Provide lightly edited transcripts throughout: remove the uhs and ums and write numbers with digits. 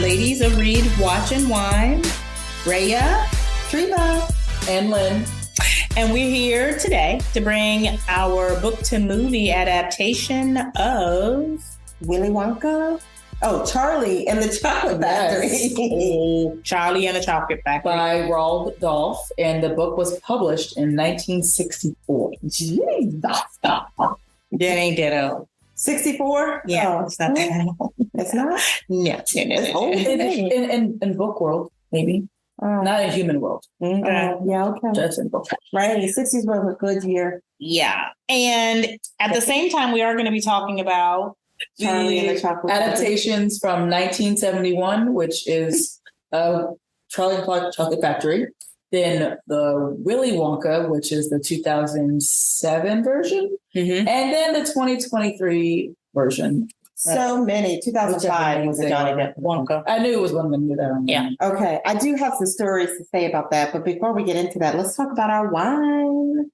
ladies of Read, Watch, and Wine, Raya, Treva, and Lynn. And we're here today to bring our book to movie adaptation of Willy Wonka. Oh, Charlie and the Chocolate Factory. Yes. Charlie and the Chocolate Factory. By Roald Dahl. And the book was published in 1964. Jeez. That ain't that old. 64? Yeah, oh, it's not that old. It's not? No. It's old. In book world, maybe. Not in human world. Okay. Yeah, okay. Just in book. Right, the 60s were a good year. Yeah. And at the same time, we are going to be talking about Charlie and the Chocolate adaptations from 1971, which is Charlie and the Chocolate Factory. Then the Willy Wonka, which is the 2007 version. Mm-hmm. And then the 2023 version. So many. 2005 was a Johnny Depp Wonka. I knew it was one of them. Yeah. Okay. I do have some stories to say about that. But before we get into that, let's talk about our wine.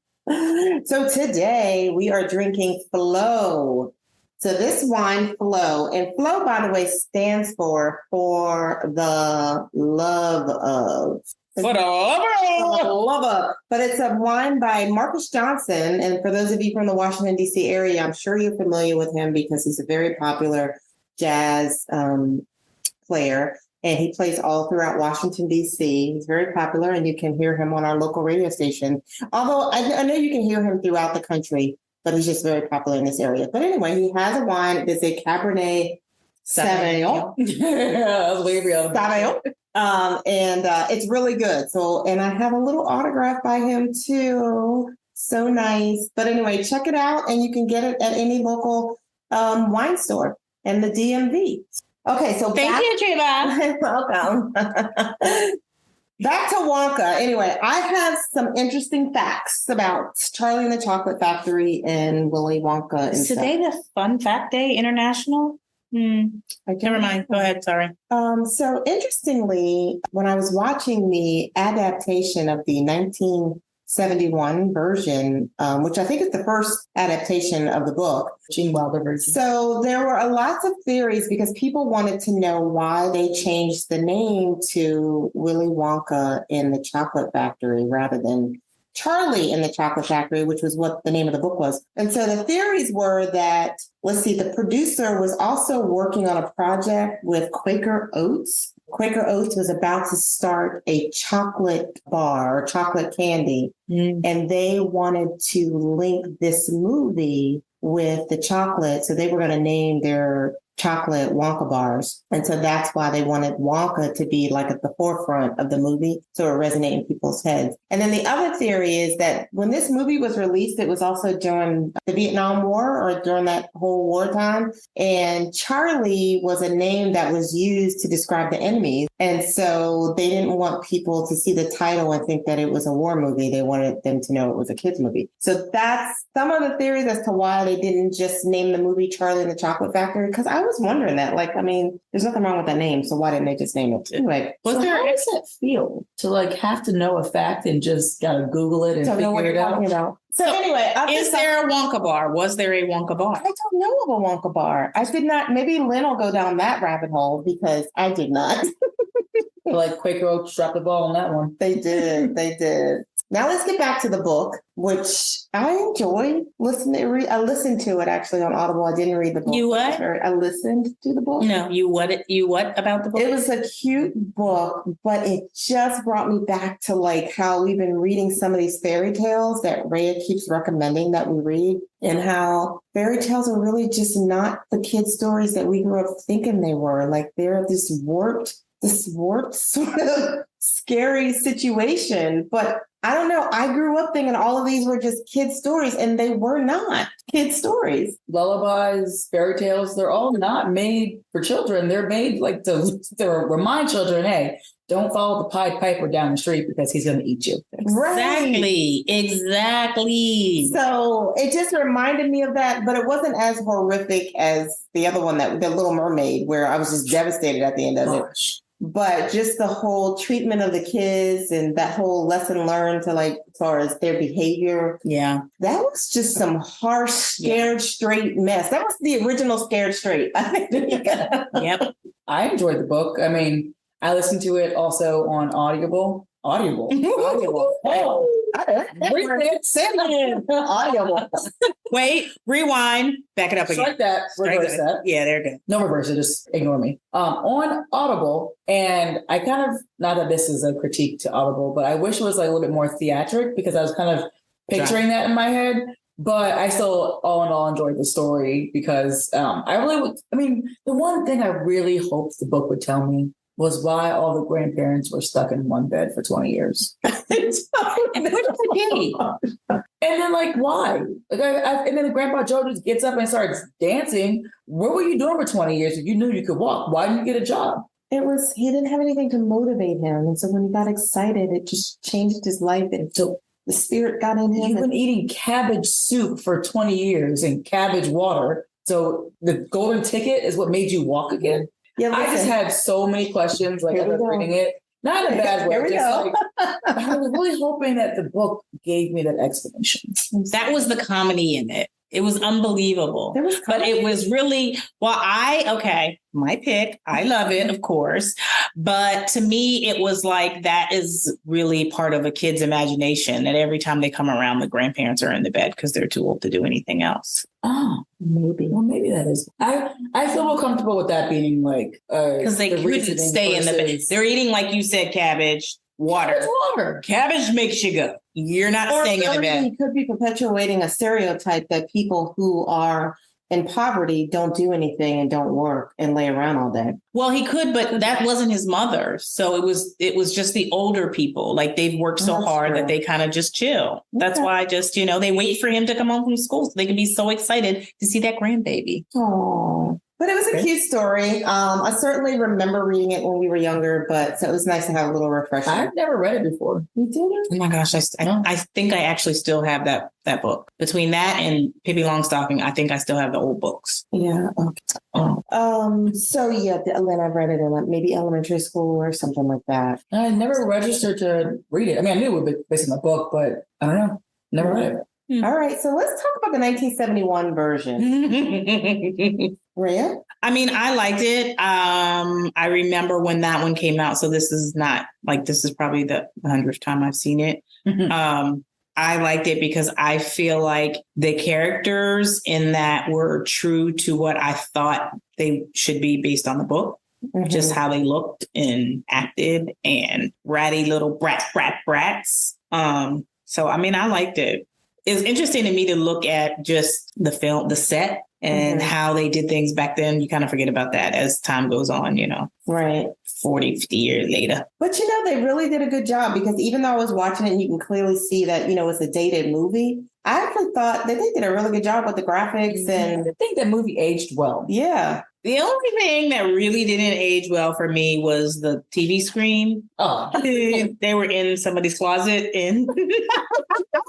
So today we are drinking Flow. So this wine, Flow, and Flow, by the way, stands for the love of. For the love of. But it's a wine by Marcus Johnson. And for those of you from the Washington, D.C. area, I'm sure you're familiar with him because he's a very popular jazz player. And he plays all throughout Washington, D.C. He's very popular, and you can hear him on our local radio station. Although I know you can hear him throughout the country, but he's just very popular in this area. But anyway, he has a wine. It's a Cabernet Sauvignon. Sauvignon. And it's really good. So, and I have a little autograph by him too. So nice. But anyway, check it out, and you can get it at any local wine store and the DMV. Okay, so thank you, Treva. Welcome. Back to Wonka. Anyway, I have some interesting facts about Charlie and the Chocolate Factory and Willy Wonka. Is today the Fun Fact Day International? Never mind. Go ahead. Sorry. So interestingly, when I was watching the adaptation of the 1971 version, which I think is the first adaptation of the book, Gene Wilder version. So there were lots of theories because people wanted to know why they changed the name to Willy Wonka in the Chocolate Factory rather than Charlie in the Chocolate Factory, which was what the name of the book was. And so the theories were that, the producer was also working on a project with Quaker Oats. Quaker Oats was about to start a chocolate bar, chocolate candy, and they wanted to link this movie with the chocolate. So they were going to name their chocolate Wonka Bars. And so that's why they wanted Wonka to be like at the forefront of the movie, so it resonated in people's heads. And then the other theory is that when this movie was released, it was also during the Vietnam War or during that whole wartime. And Charlie was a name that was used to describe the enemies. And so they didn't want people to see the title and think that it was a war movie. They wanted them to know it was a kid's movie. So that's some of the theories as to why they didn't just name the movie Charlie and the Chocolate Factory. Because I was wondering that, there's nothing wrong with that name. So why didn't they just name it? Anyway, how does that feel to have to know a fact and just gotta Google it and figure it out? So anyway, is there a Wonka Bar? Was there a Wonka Bar? I don't know of a Wonka Bar. I did not. Maybe Lynn will go down that rabbit hole because I did not. Quaker Oats dropped the ball on that one. They did. Now let's get back to the book, which I enjoyed listening. I listened to it actually on Audible. I didn't read the book. You what? I listened to the book. No, you what about the book? It was a cute book, but it just brought me back to how we've been reading some of these fairy tales that Raya keeps recommending that we read, and how fairy tales are really just not the kid stories that we grew up thinking they were. They're this warped sort of scary situation. But I don't know. I grew up thinking all of these were just kid stories, and they were not kid stories. Lullabies, fairy tales, they're all not made for children. They're made to remind children, hey, don't follow the Pied Piper down the street because he's going to eat you. Exactly. So it just reminded me of that, but it wasn't as horrific as the other one, the Little Mermaid, where I was just devastated at the end of it. But just the whole treatment of the kids and that whole lesson learned to as far as their behavior. Yeah. That was just some harsh, scared straight mess. That was the original Scared Straight. Yep. I enjoyed the book. I mean, I listened to it also on Audible. Audible. Audible. Wait, rewind, back it up again. Strike that, reverse that. Yeah, they're good. No reverse it, just ignore me. On Audible, and I kind of, not that this is a critique to Audible, but I wish it was like a little bit more theatric because I was kind of picturing that in my head. But I still, all in all, enjoyed the story because the one thing I really hoped the book would tell me was why all the grandparents were stuck in one bed for 20 years. And then, like, why? Like, and then the Grandpa Joe just gets up and starts dancing. What were you doing for 20 years if you knew you could walk? Why didn't you get a job? He didn't have anything to motivate him. And so when he got excited, it just changed his life. And so the spirit got in him. You've been eating cabbage soup for 20 years and cabbage water. So the golden ticket is what made you walk again? Yeah, I just had so many questions, like, I was reading it. Not in a bad way. I was really hoping that the book gave me that explanation. That was the comedy in it. It was unbelievable. But it was really, my pick. I love it, of course. But to me, it was like that is really part of a kid's imagination that every time they come around, the grandparents are in the bed because they're too old to do anything else. Oh, maybe. Well, maybe that is. I feel more comfortable with that being like because they couldn't stay in the bed. They're eating, like you said, cabbage. Water. Cabbage makes you go. You're not staying in the bed. He could be perpetuating a stereotype that people who are in poverty don't do anything and don't work and lay around all day. Well, he could, but that wasn't his mother. So it was just the older people. Like they've worked so hard that they kind of just chill. That's why they wait for him to come home from school so they can be so excited to see that grandbaby. Oh. But it was a cute story. I certainly remember reading it when we were younger, so it was nice to have a little refresher. I've never read it before. You didn't? Oh my gosh, I think I actually still have that book. Between that and Pippi Longstocking, I think I still have the old books. Yeah. Okay. Oh. Then I've read it in maybe elementary school or something like that. I never registered to read it. I mean, I knew it would be based on the book, but I don't know. Never read it. All right, so let's talk about the 1971 version. Rhea? I mean, I liked it. I remember when that one came out. So this is probably the 100th time I've seen it. I liked it because I feel like the characters in that were true to what I thought they should be based on the book. Just how they looked and acted and ratty little brats. So, I mean, I liked it. It's interesting to me to look at just the film, the set, and how they did things back then. You kind of forget about that as time goes on, Right. 40, 50 years later. But, they really did a good job because even though I was watching it and you can clearly see that, it's a dated movie, I actually thought that they did a really good job with the graphics. And I think that movie aged well. Yeah. The only thing that really didn't age well for me was the TV screen. Oh, they were in somebody's closet, and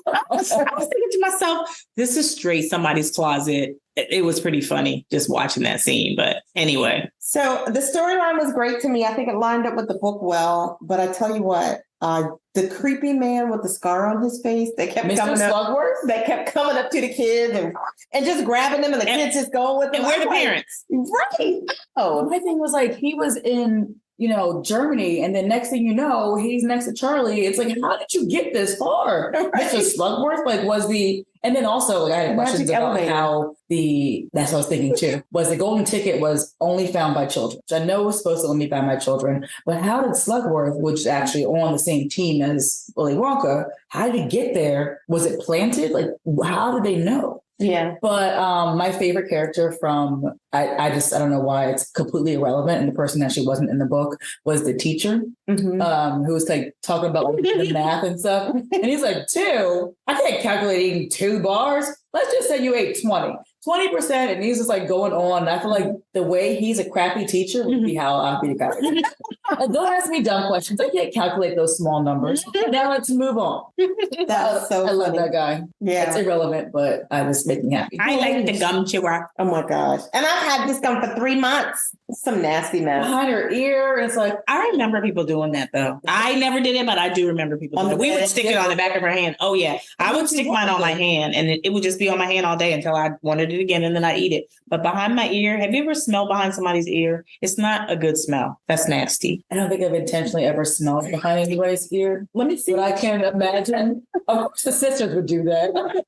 I was thinking to myself, "This is straight somebody's closet." It was pretty funny just watching that scene. But anyway, so the storyline was great to me. I think it lined up with the book well. But I tell you what, the creepy man with the scar on his face that kept coming up to the kids and just grabbing them, and the kids just going with them. And we're the parents, right? Oh, my thing was like he was in Germany, and then next thing you know, he's next to Charlie. It's like, how did you get this far? Right. Mr. Slugworth, and then also I had questions about how that's what I was thinking too, was the golden ticket was only found by children, which I know was supposed to only be found by children, but how did Slugworth, which is actually on the same team as Willy Wonka, how did he get there? Was it planted? Like, how did they know? Yeah. But my favorite character from, I don't know why it's completely irrelevant, and the person actually wasn't in the book, was the teacher who was like talking about the math and stuff. And he's like, 2? I can't calculate eating 2 bars. Let's just say you ate 20%. And he's just like going on. I feel like the way he's a crappy teacher would be how I'd be a crappy. Don't ask me dumb questions. I can't calculate those small numbers. Now let's move on. That's so I love that guy. Yeah. It's irrelevant, but I just make me happy. I like the gum chewer. Oh my gosh. And I've had this gum for 3 months. Some nasty mess. Behind her ear. It's like, I remember people doing that though. I never did it, but I do remember people doing it. We would stick it on the back of her hand. Oh yeah. I would stick mine on my hand, and it would just be on my hand all day until I wanted it again, and then I eat it. But behind my ear, have you ever smelled behind somebody's ear? It's not a good smell. That's nasty. I don't think I've intentionally ever smelled behind anybody's ear. Let me see. But I can't imagine. Of course, the sisters would do that.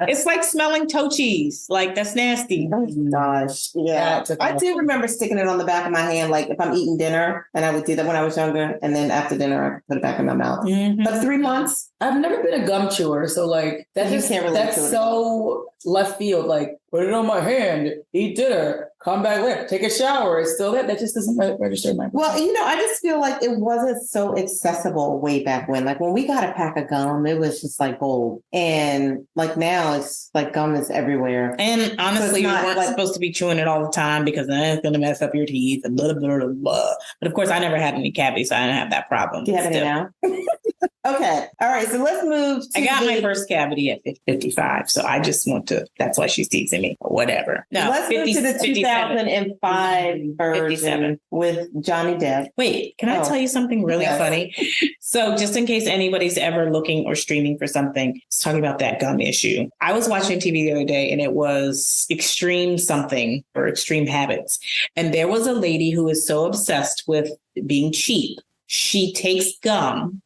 It's like smelling toe cheese. Like, that's nasty. Oh, gosh. Yeah. I do remember sticking it on the back of my hand, like if I'm eating dinner, and I would do that when I was younger. And then after dinner, I put it back in my mouth. Mm-hmm. But 3 months? I've never been a gum chewer. So like, that's so left field. Like, put it on my hand, eat dinner, come back later, take a shower. It's still that just doesn't register in my brain. Well, I just feel like it wasn't so accessible way back when. Like when we got a pack of gum, it was just like gold. And like now it's like gum is everywhere. And honestly, you weren't supposed to be chewing it all the time because then it's going to mess up your teeth and blah, blah, blah, blah. But of course, I never had any cavities, so I didn't have that problem. Do you have any now? Okay. All right. So let's move to I got my first cavity at 55. So I just want to, that's why she's teasing me. Whatever. No, let's move to the 2005 version 57. With Johnny Depp. Wait, can I tell you something really funny? So just in case anybody's ever looking or streaming for something, it's talking about that gum issue. I was watching TV the other day and it was Extreme Something or Extreme Habits. And there was a lady who is so obsessed with being cheap. She takes gum.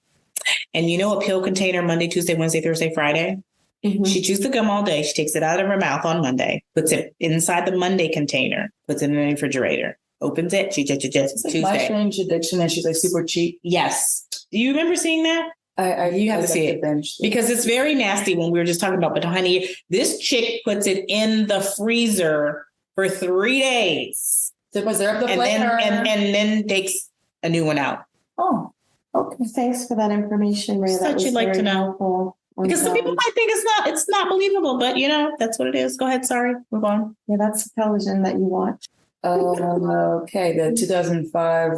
And a pill container Monday, Tuesday, Wednesday, Thursday, Friday? Mm-hmm. She chews the gum all day. She takes it out of her mouth on Monday, puts it inside the Monday container, puts it in the refrigerator, opens it. She just Tuesday. My strange addiction, and she's like super cheap. Yes. Do you remember seeing that? You have to see it because it's very nasty when we were just talking about. But honey, this chick puts it in the freezer for 3 days to preserve the flavor, and then takes a new one out. Oh. Okay, thanks for that information, Ray. That you'd like to know. Because some people might think it's not believable, but that's what it is. Go ahead. Sorry. Move on. Yeah, that's the television that you watch. Okay, the 2005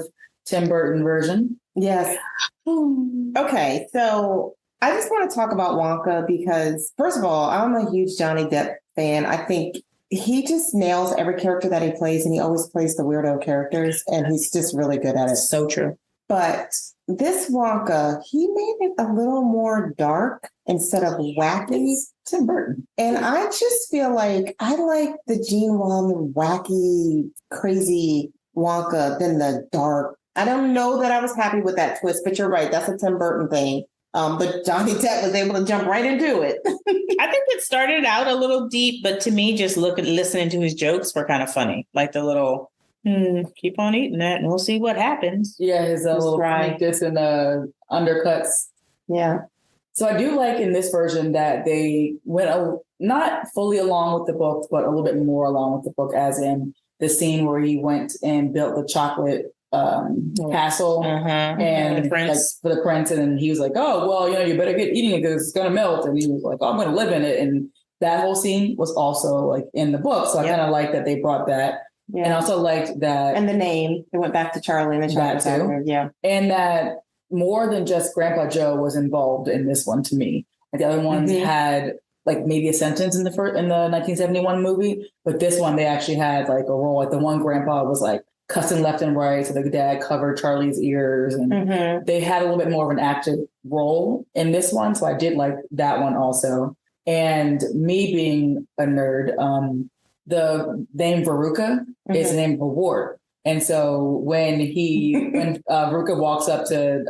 Tim Burton version. Yes. Okay, so I just want to talk about Wonka because, first of all, I'm a huge Johnny Depp fan. I think he just nails every character that he plays, and he always plays the weirdo characters, and he's just really good at it. So true. But this Wonka, he made it a little more dark instead of wacky. Tim Burton. And I just feel like I like the Gene Wilder wacky, crazy Wonka than the dark. I don't know that I was happy with that twist, but you're right. That's a Tim Burton thing. But Johnny Depp was able to jump right into it. I think it started out a little deep, but to me, just listening to his jokes were kind of funny. Like the little... keep on eating that and we'll see what happens. Yeah, his little this and undercuts. Yeah. So I do like in this version that they went not fully along with the book, but a little bit more along with the book, as in the scene where he went and built the chocolate castle and the prince. For the prince, and he was like, "Oh, well, you better get eating it because it's gonna melt." And he was like, "Oh, I'm gonna live in it." And that whole scene was also like in the book, so I kind of like that they brought that. Yeah. And also liked that. And the name. It went back to Charlie and the Chocolate Factory. Yeah. And that more than just Grandpa Joe was involved in this one to me. Like the other ones had like maybe a sentence in the 1971 movie, but this one they actually had like a role. Like the one grandpa was like cussing left and right. So the dad covered Charlie's ears and they had a little bit more of an active role in this one. So I did like that one also. And me being a nerd, the name Veruca is the name of a wart. And so when Veruca walks up to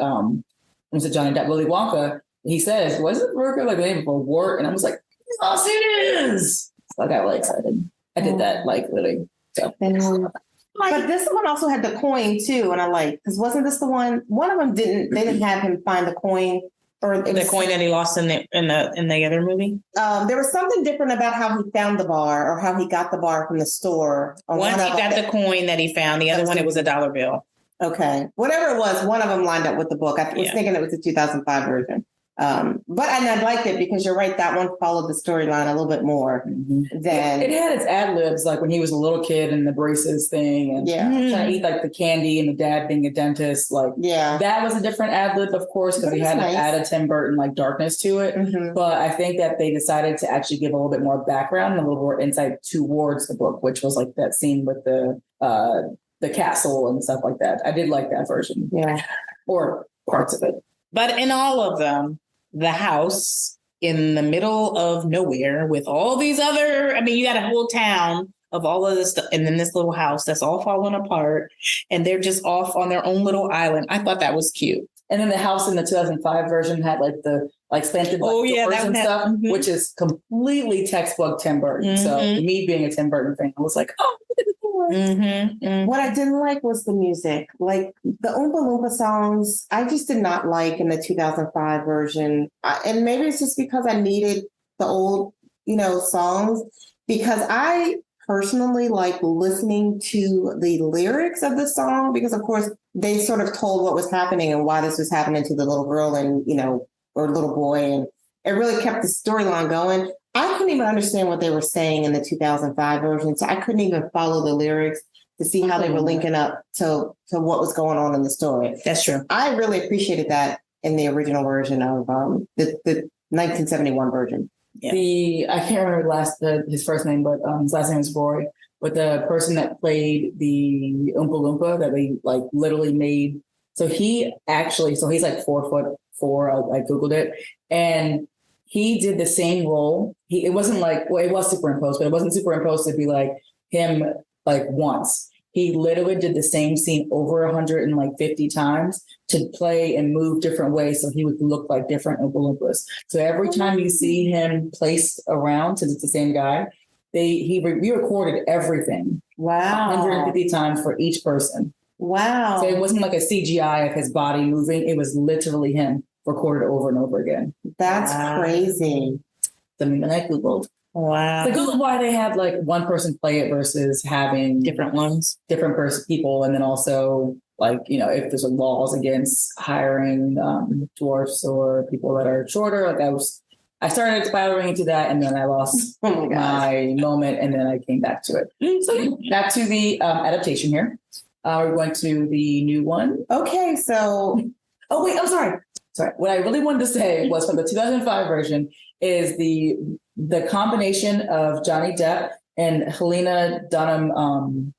Johnny Depp, Willy Wonka, he says, wasn't Veruca like the name of a wart? And I was like, yes, it is. So I got really excited. I did that like literally. So. But this one also had the coin too. And I because wasn't this the one of them they didn't have him find the coin. Or the coin that he lost in the other movie? There was something different about how he found the bar or how he got the bar from the store. One he got the coin that he found. The other one, it was a dollar bill. Okay. Whatever it was, one of them lined up with the book. I was thinking it was the 2005 version. But I liked it because you're right. That one followed the storyline a little bit more than it had its ad libs, like when he was a little kid and the braces thing and trying to eat like the candy and the dad being a dentist. Like, that was a different ad lib, of course, because he had to add a Tim Burton like darkness to it. But I think that they decided to actually give a little bit more background and a little more insight towards the book, which was like that scene with the castle and stuff like that. I did like that version. Yeah. Or parts of it. But in all of them, the house in the middle of nowhere with all these other, I mean, you got a whole town of all of this stuff, and then this little house that's all falling apart, and they're just off on their own little island. I thought that was cute. And then the house in the 2005 version had like the slanted doors and stuff, which is completely textbook Tim Burton. So me being a Tim Burton fan, I was like, oh, look at the doors. What I didn't like was the music. Like the Oompa Loompa songs, I just did not like in the 2005 version. And maybe it's just because I needed the old, songs, because I personally like listening to the lyrics of the song, because of course they sort of told what was happening and why this was happening to the little girl and, or little boy. And it really kept the storyline going. I couldn't even understand what they were saying in the 2005 version. So I couldn't even follow the lyrics to see how they were linking up to what was going on in the story. That's true. I really appreciated that in the original version of the 1971 version. Yeah. I can't remember his first name, but his last name is Roy. But the person that played the Oompa Loompa that they like literally made. So he's like 4'4". I Googled it, and he did the same role. It wasn't it was superimposed, but it wasn't superimposed to be like him like once. He literally did the same scene over 150 times to play and move different ways so he would look like different Oompa Loompas. So every time you see him placed around, since it's the same guy, he re-recorded everything. Wow. 150 times for each person. Wow. So it wasn't like a CGI of his body moving. It was literally him recorded over and over again. That's crazy. Something that I Googled. Wow. So Google why they have like one person play it versus having different people. And then also like, if there's laws against hiring dwarfs or people that are shorter, I started expiring into that, and then I lost my moment, and then I came back to it. So back to the adaptation here. We're going to the new one. Okay, so... Oh, wait, I'm sorry. What I really wanted to say was from the 2005 version is the combination of Johnny Depp and Helena Bonham,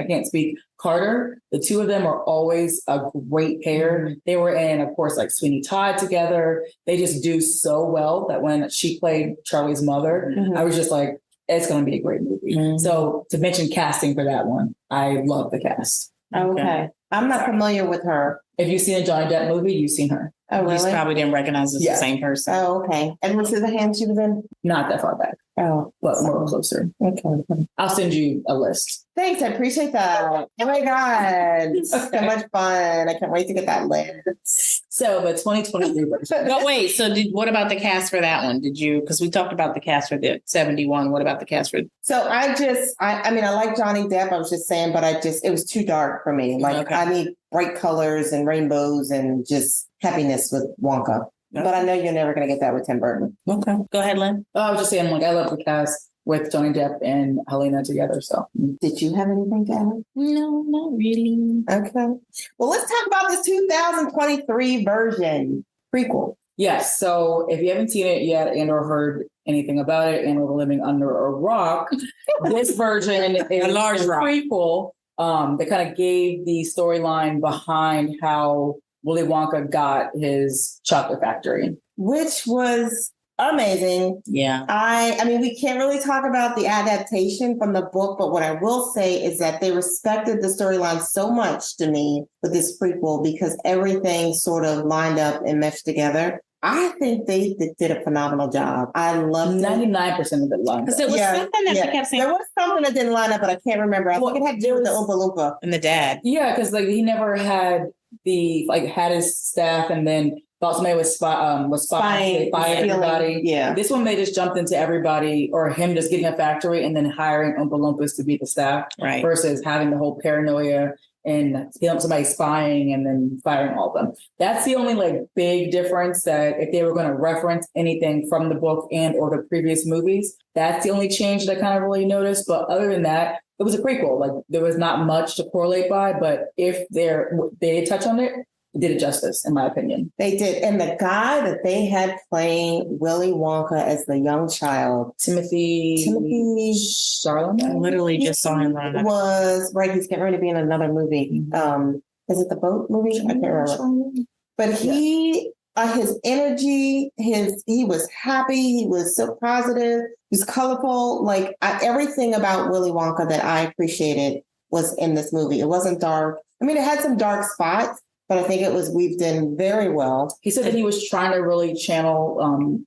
I can't speak, Carter. The two of them are always a great pair. They were in, of course, like Sweeney Todd together. They just do so well that when she played Charlie's mother, I was just like, it's going to be a great movie. So to mention casting for that one, I love the cast. Okay. I'm not familiar with her. If you've seen a Johnny Depp movie, you've seen her. Oh, really? You probably didn't recognize it's the same person. Oh, okay. And which is the hand she was in? Not that far back. Oh. But more closer. Okay. I'll send you a list. Thanks. I appreciate that. Oh my God. So much fun. I can't wait to get that list. So the 2023 version. But wait, so what about the cast for that one? Because we talked about the cast for the 71. What about the cast for? So I like Johnny Depp. I was just saying, but it was too dark for me. I need bright colors and rainbows and just happiness with Wonka. Okay. But I know you're never going to get that with Tim Burton. Okay. Go ahead, Lynn. I was just saying, I love the cast with Johnny Depp and Helena together. So, did you have anything to add? No, not really. Okay. Well, let's talk about this 2023 version prequel. Yes. So, if you haven't seen it yet and or heard anything about it and or living under a rock, this version is a large rock prequel. That kind of gave the storyline behind how Willy Wonka got his chocolate factory, which was amazing. Yeah. I mean, we can't really talk about the adaptation from the book, but what I will say is that they respected the storyline so much to me with this prequel because everything sort of lined up and meshed together. I think they did a phenomenal job. I loved 99% of it lined up. Because there was something that they kept saying. There was something that didn't line up, but I can't remember. I think it had to do with the Oompa Loompa. And the dad. Yeah, because he never had had his staff and then thought somebody was spying everybody. Yeah. This one, they just jumped into everybody or him just getting a factory and then hiring Oompa Loompas to be the staff. Right. Versus having the whole paranoia and somebody spying and then firing all of them. That's the only big difference that if they were going to reference anything from the book and or the previous movies, that's the only change that I kind of really noticed. But other than that, it was a prequel. There was not much to correlate by, but if they touch on it, it did it justice, in my opinion. They did. And the guy that they had playing Willy Wonka as the young child, Timothy Chalamet. I literally just saw him run. Was right. He's getting ready to be in another movie. Is it the boat movie? I can't remember. But he his energy, he was happy, he was so positive, he was colorful. Like everything about Willy Wonka that I appreciated was in this movie. It wasn't dark. I mean, it had some dark spots, but I think it was weaved in very well. He said that he was trying to really channel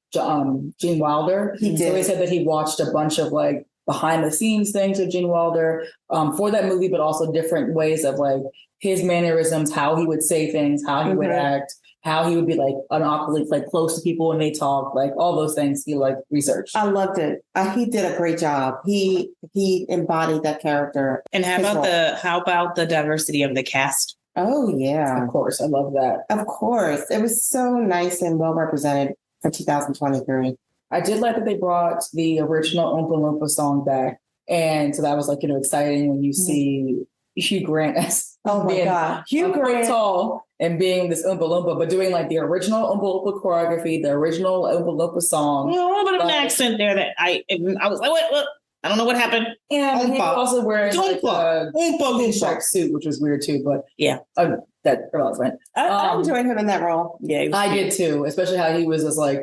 Gene Wilder. He did. So he said that he watched a bunch of like behind the scenes things of Gene Wilder for that movie, but also different ways of like his mannerisms, how he would say things, how he would act, how he would be like awkwardly like close to people when they talk, like all those things he like researched. I loved it. He did a great job. He embodied that character. And how about the diversity of the cast? Oh yeah. Of course. I love that. Of course. It was so nice and well represented for 2023. I did like that they brought the original Oompa Loompa song back. And so that was like, exciting when you see Hugh Grant as Hugh Grant tall and being this Oompa Loompa, but doing like the original Oompa Loompa choreography, the original Oompa Loompa song. A little bit of an accent there that I was like, what? I don't know what happened. And he was also wearing like a shark suit, which was weird too. But yeah, that relevant. I enjoyed him in that role. Yeah, I did too, especially how he was just like,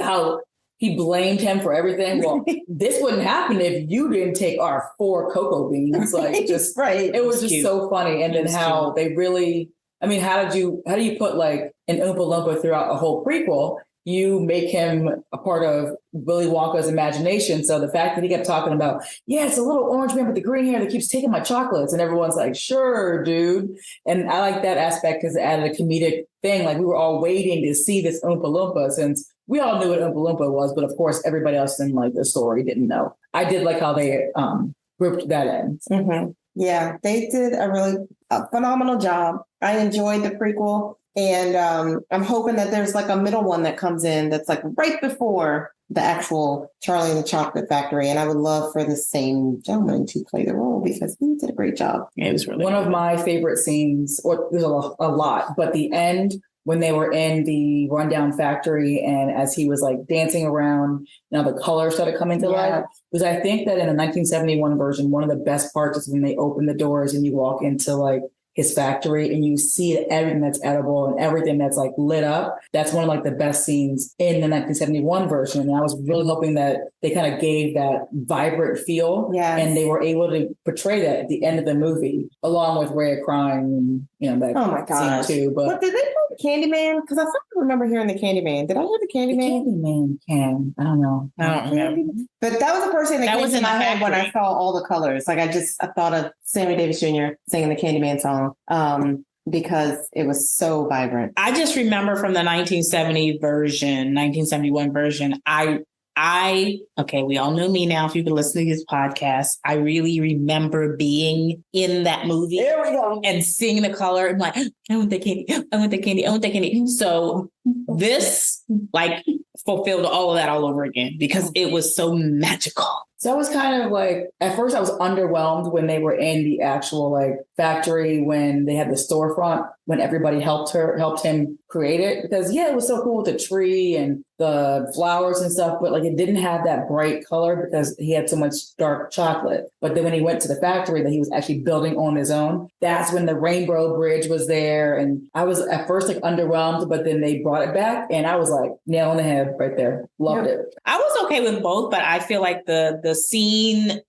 how he blamed him for everything. Well, this wouldn't happen if you didn't take our 4 cocoa beans. Like just right. It was just cute. So funny. And then how they really, I mean, how do you put like an Oompa Loompa throughout a whole prequel? You make him a part of Willy Wonka's imagination. So the fact that he kept talking about, it's a little orange man with the green hair that keeps taking my chocolates. And everyone's like, sure, dude. And I like that aspect because it added a comedic thing. Like we were all waiting to see this Oompa Loompa since we all knew what Oompa Loompa was. But of course, everybody else in like the story didn't know. I did like how they grouped that in. Mm-hmm. Yeah, they did a phenomenal job. I enjoyed the prequel. And I'm hoping that there's like a middle one that comes in that's like right before the actual Charlie and the Chocolate Factory. And I would love for the same gentleman to play the role because he did a great job. Yeah, it was really one of my favorite scenes, or there's a lot, but the end when they were in the rundown factory and as he was like dancing around, the color started coming to life. Because I think that in the 1971 version, one of the best parts is when they open the doors and you walk into like his factory and you see everything that's edible and everything that's like lit up. That's one of like the best scenes in the 1971 version. And I was really hoping that they kind of gave that vibrant feel and they were able to portray that at the end of the movie, along with Rhea crying and that scene too. But did they play the Candyman? Because I thought I remember hearing the Candyman. Did I hear the Candyman? The Candyman can. I don't know. I don't remember. But that was the first thing that came to my head when I saw all the colors. Like I thought of Sammy Davis Jr. singing the Candyman song because it was so vibrant. I just remember from the 1971 version, we all know me now if you've been listening to this podcast. I really remember being in that movie. There we go. And seeing the color and like, I want that candy. I want that candy. I want that candy. So this like fulfilled all of that all over again because it was so magical. So I was kind of like, at first I was underwhelmed when they were in the actual like factory, when they had the storefront, when everybody helped him create it. Because it was so cool with the tree and the flowers and stuff, but like it didn't have that bright color because he had so much dark chocolate. But then when he went to the factory that he was actually building on his own, that's when the rainbow bridge was there. And I was at first like underwhelmed, but then they brought it back and I was like nail on the head right there. Loved it. I was okay with both, but I feel like the scene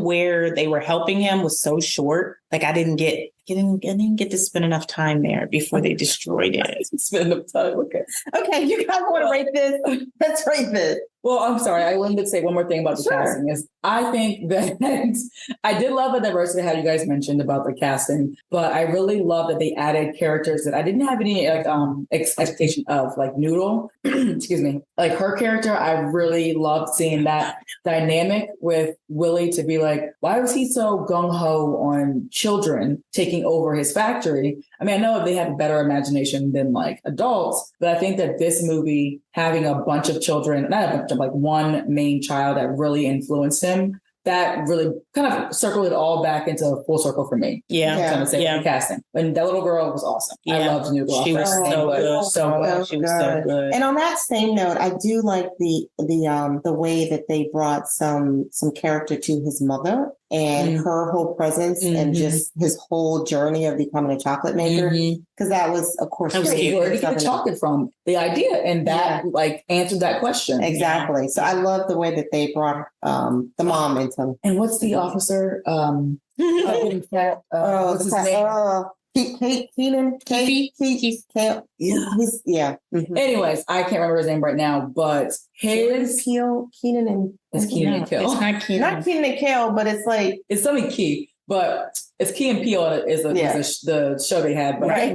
where they were helping him was so short. Like I didn't get to spend enough time there before they destroyed it. Spend enough time. Okay. You guys want to rate this? Let's rate this. Well, I'm sorry. I wanted to say one more thing about the casting. Is I think that I did love the diversity, how you guys mentioned about the casting, but I really love that they added characters that I didn't have any expectation of, like Noodle. Excuse me. Like her character, I really loved seeing that dynamic with Willy to be like, why was he so gung-ho on children taking over his factory? I mean, I know they have a better imagination than like adults, but I think that this movie having a bunch of children, not a bunch of like one main child that really influenced him, that really kind of circled it all back into a full circle for me. Yeah. I'm trying to say the casting. And that little girl was awesome. Yeah. I loved Noodle. She was so good. She was so good. And on that same note, I do like the way that they brought some character to his mother and her whole presence and just his whole journey of becoming a chocolate maker. Because that was, of course, where did you get the chocolate from? The idea. And that like answered that question. Exactly. So I love the way that they brought the mom into. And what's the officer? What's his name? Keenan. Yeah. Anyways, I can't remember his name right now, but his Keenan and it's Keenan and Kel. It's not Keenan. Not Keenan and Kel, but it's like it's something Key, but it's Key and Peele is the show they had. But Right.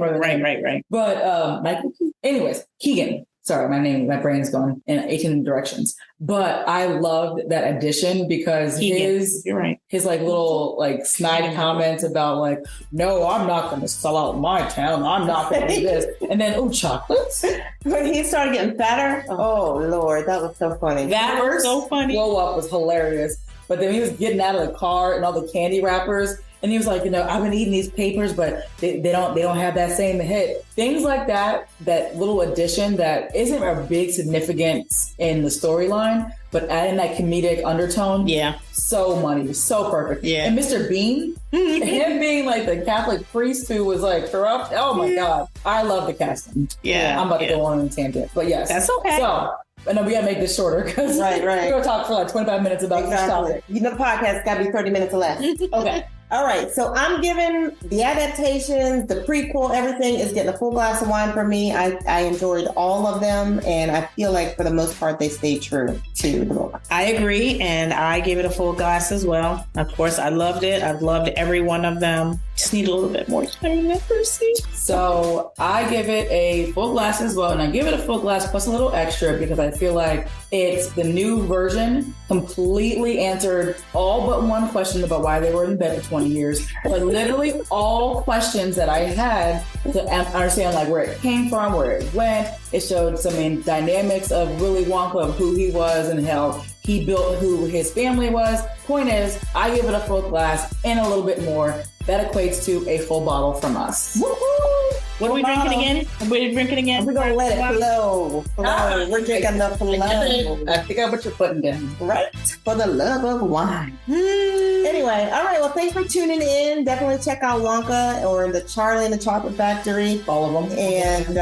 But Michael. Anyways, Keegan. Sorry, my brain's going in 18 directions. But I loved that addition because his like little like snide comments about like, no, I'm not going to sell out my town. I'm not going to do this. And then, chocolates. When he started getting fatter, oh Lord, that was so funny. That was so funny. Blow up was hilarious. But then he was getting out of the car and all the candy wrappers. And he was like, I've been eating these papers, but they don't have that same hit. Things like that little addition that isn't a big significance in the storyline, but adding that comedic undertone. Yeah. So money, so perfect. Yeah. And Mr. Bean, him being like the Catholic priest who was like corrupt. Oh my God. I love the casting. Yeah. I'm about to go on a tangent, but yes. That's okay. So, and then we gotta make this shorter because we're gonna talk for like 25 minutes about this topic. The podcast gotta be 30 minutes or less. Okay. All right, so I'm giving the adaptations, the prequel, everything is getting a full glass of wine for me. I enjoyed all of them, and I feel like for the most part they stayed true to the book. I agree, and I gave it a full glass as well. Of course, I loved it. I've loved every one of them. Just need a little bit more time in Percy. So I give it a full glass as well, and I give it a full glass plus a little extra because I feel like it's the new version completely answered all but one question about why they were in bed for 20 years. But literally all questions that I had to understand like where it came from, where it went. It showed some dynamics of Willy Wonka, of who he was and how he built who his family was. Point is, I give it a full glass and a little bit more. That equates to a full bottle from us. Woo-hoo! What are we drinking again? We're drinking again? We're going to let it flow. We're drinking the flow. I figure out what you're putting down. Right? For the love of wine. Anyway, all right. Well, thanks for tuning in. Definitely check out Wonka or the Charlie and the Chocolate Factory. All of them. And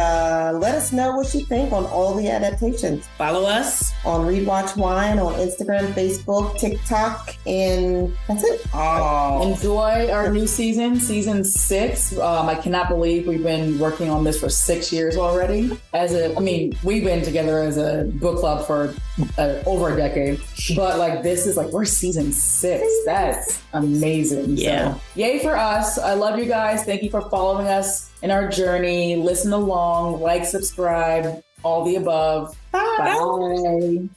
let us know what you think on all the adaptations. Follow us on Read Watch Wine on Instagram, Facebook, TikTok, and that's it. Enjoy our new season 6. I cannot believe we've been working on this for 6 years already. We've been together as a book club for over a decade, but like this is like we're season 6. That's amazing. Yeah. So, yay for us. I love you guys. Thank you for following us in our journey. Listen along, like, subscribe, all the above. Bye. Bye.